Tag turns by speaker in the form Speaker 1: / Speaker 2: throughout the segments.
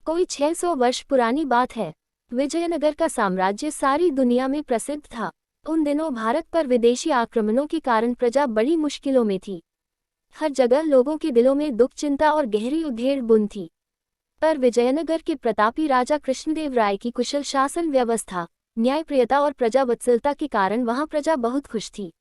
Speaker 1: कोई 600 वर्ष पुरानी बात है। विजयनगर का साम्राज्य सारी दुनिया में प्रसिद्ध था। उन दिनों भारत पर विदेशी आक्रमणों के कारण प्रजा बड़ी मुश्किलों में थी। हर जगह लोगों के दिलों में दुख, चिंता और गहरी उधेड़ बुन थी। पर विजयनगर के प्रतापी राजा कृष्णदेव राय की कुशल शासन व्यवस्था, न्यायप्रियता और प्रजावत्सलता के कारण वहां प्रजा बहुत खुश थी।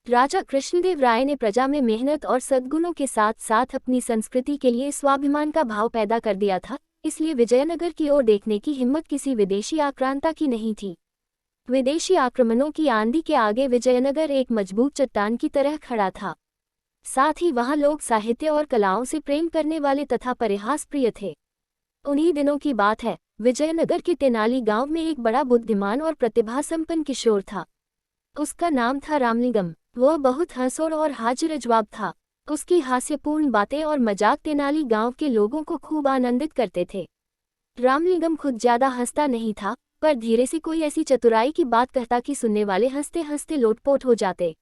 Speaker 1: राजा कृष्णदेव राय ने प्रजा में मेहनत और सद्गुणों के साथ साथ अपनी संस्कृति के लिए स्वाभिमान का भाव पैदा कर दिया था, इसलिए विजयनगर की ओर देखने की हिम्मत किसी विदेशी आक्रांता की नहीं थी। विदेशी आक्रमणों की आंधी के आगे विजयनगर एक मजबूत चट्टान की तरह खड़ा था। साथ ही वहां लोग साहित्य और कलाओं से प्रेम करने वाले तथा परिहास प्रिय थे। उन्हीं दिनों की बात है, विजयनगर के तेनाली गांव में एक बड़ा बुद्धिमान और प्रतिभासंपन्न किशोर था। उसका नाम था रामलिंगम। वह बहुत हंसोड़ और हाजिर-ए-जवाब था। उसकी हास्यपूर्ण बातें और मजाक तेनाली गांव के लोगों को खूब आनंदित करते थे। रामलिंगम खुद ज्यादा हंसता नहीं था, पर धीरे से कोई ऐसी चतुराई की बात कहता कि सुनने वाले हंसते हंसते लोटपोट हो जाते।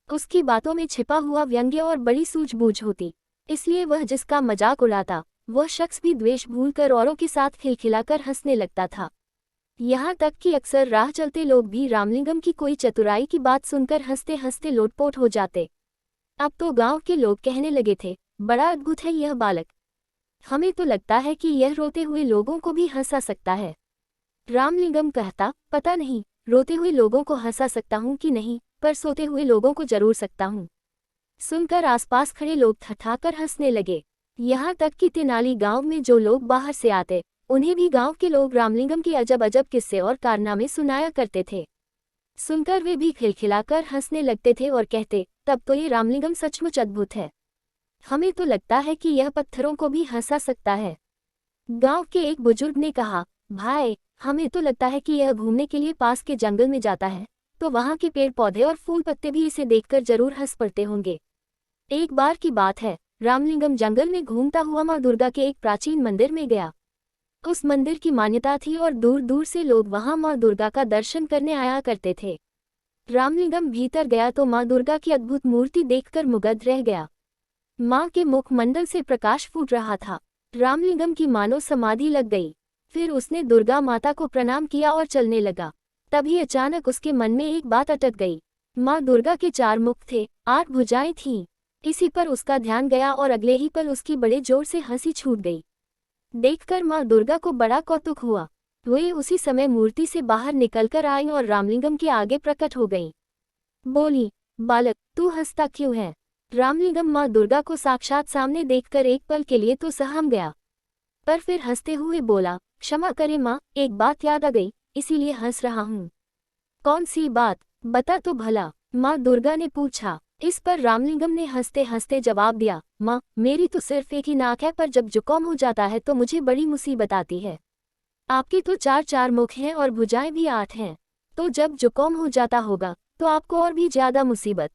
Speaker 1: उसकी बातों में छिपा हुआ व्यंग्य और बड़ी सूझबूझ होती, इसलिए वह जिसका मजाक उड़ाता, वह शख्स भी द्वेष भूलकर औरों के साथ खिलखिलाकर हंसने लगता था। यहाँ तक कि अक्सर राह चलते लोग भी रामलिंगम की कोई चतुराई की बात सुनकर हंसते हंसते लोटपोट हो जाते। अब तो गांव के लोग कहने लगे थे, बड़ा अद्भुत है यह बालक। हमें तो लगता है कि यह रोते हुए लोगों को भी हंसा सकता है। रामलिंगम कहता, पता नहीं रोते हुए लोगों को हंसा सकता हूँ कि नहीं, पर सोते हुए लोगों को जरूर सकता हूँ। सुनकर आसपास खड़े लोग ठठाकर हंसने लगे। यहाँ तक कि तेनाली गांव में जो लोग बाहर से आते, उन्हें भी गांव के लोग रामलिंगम के अजब अजब किस्से और कारनामे सुनाया करते थे। सुनकर वे भी खिलखिलाकर हंसने लगते थे और कहते, तब तो ये रामलिंगम सचमुच अद्भुत है। हमें तो लगता है कि यह पत्थरों को भी हंसा सकता है। गांव के एक बुजुर्ग ने कहा, भाई, हमें तो लगता है कि यह घूमने के लिए पास के जंगल में जाता है, तो वहां के पेड़ पौधे और फूल पत्ते भी इसे देखकर जरूर हंस पड़ते होंगे। एक बार की बात है, रामलिंगम जंगल में घूमता हुआ माँ दुर्गा के एक प्राचीन मंदिर में गया। उस मंदिर की मान्यता थी और दूर दूर से लोग वहां माँ दुर्गा का दर्शन करने आया करते थे। रामलिंगम भीतर गया तो माँ दुर्गा की अद्भुत मूर्ति देखकर मुग्ध रह गया। माँ के मुखमंडल से प्रकाश फूट रहा था। रामलिंगम की मानो समाधि लग गई। फिर उसने दुर्गा माता को प्रणाम किया और चलने लगा। तभी अचानक उसके मन में एक बात अटक गई। माँ दुर्गा के 4 मुख थे, 8 भुजाएं थीं। इसी पर उसका ध्यान गया और अगले ही पल उसकी बड़े जोर से हंसी छूट गई। देखकर माँ दुर्गा को बड़ा कौतुक हुआ। वे उसी समय मूर्ति से बाहर निकलकर आई और रामलिंगम के आगे प्रकट हो गईं। बोली, बालक, तू हंसता क्यों है? रामलिंगम माँ दुर्गा को साक्षात सामने देखकर एक पल के लिए तो सहम गया, पर फिर हंसते हुए बोला, क्षमा करें माँ, एक बात याद आ गई, इसीलिए हंस रहा हूँ। कौन सी बात, बता तो भला, माँ दुर्गा ने पूछा। इस पर रामलिंगम ने हंसते हंसते जवाब दिया, माँ, मेरी तो सिर्फ एक ही नाक है, पर जब जुकाम हो जाता है तो मुझे बड़ी मुसीबत आती है। आपके तो 4 मुख हैं और भुजाएं भी 8 हैं, तो जब जुकाम हो जाता होगा तो आपको और भी ज्यादा मुसीबत।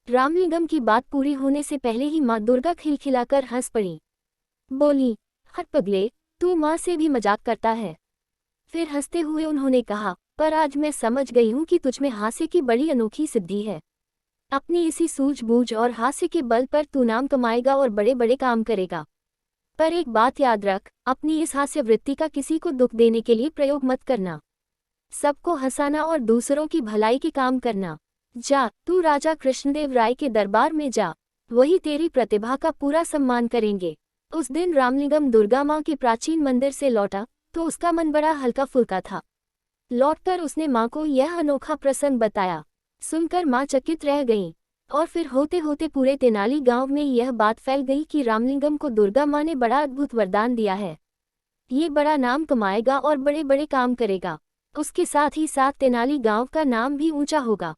Speaker 1: रामलिंगम की बात पूरी होने से पहले ही माँ दुर्गा खिलखिलाकर हंस पड़ी। बोली, हट पगले, तू माँ से भी मजाक करता है। फिर हंसते हुए उन्होंने कहा, पर आज मैं समझ गई हूँ कि तुझमें हास्य की बड़ी अनोखी सिद्धि है। अपनी इसी सूझबूझ और हास्य के बल पर तू नाम कमाएगा और बड़े बड़े काम करेगा। पर एक बात याद रख, अपनी इस हास्य वृत्ति का किसी को दुख देने के लिए प्रयोग मत करना। सबको हंसाना और दूसरों की भलाई के काम करना। जा, तू राजा कृष्णदेव राय के दरबार में जा, वही तेरी प्रतिभा का पूरा सम्मान करेंगे। उस दिन रामलिंगम दुर्गा माँ के प्राचीन मंदिर से लौटा तो उसका मन बड़ा हल्का फुल्का था। लौटकर उसने माँ को यह अनोखा प्रसंग बताया। सुनकर माँ चकित रह गईं, और फिर होते होते पूरे तेनाली गांव में यह बात फैल गई कि रामलिंगम को दुर्गा माँ ने बड़ा अद्भुत वरदान दिया है। ये बड़ा नाम कमाएगा और बड़े बड़े काम करेगा। उसके साथ ही साथ तेनाली गांव का नाम भी ऊंचा होगा।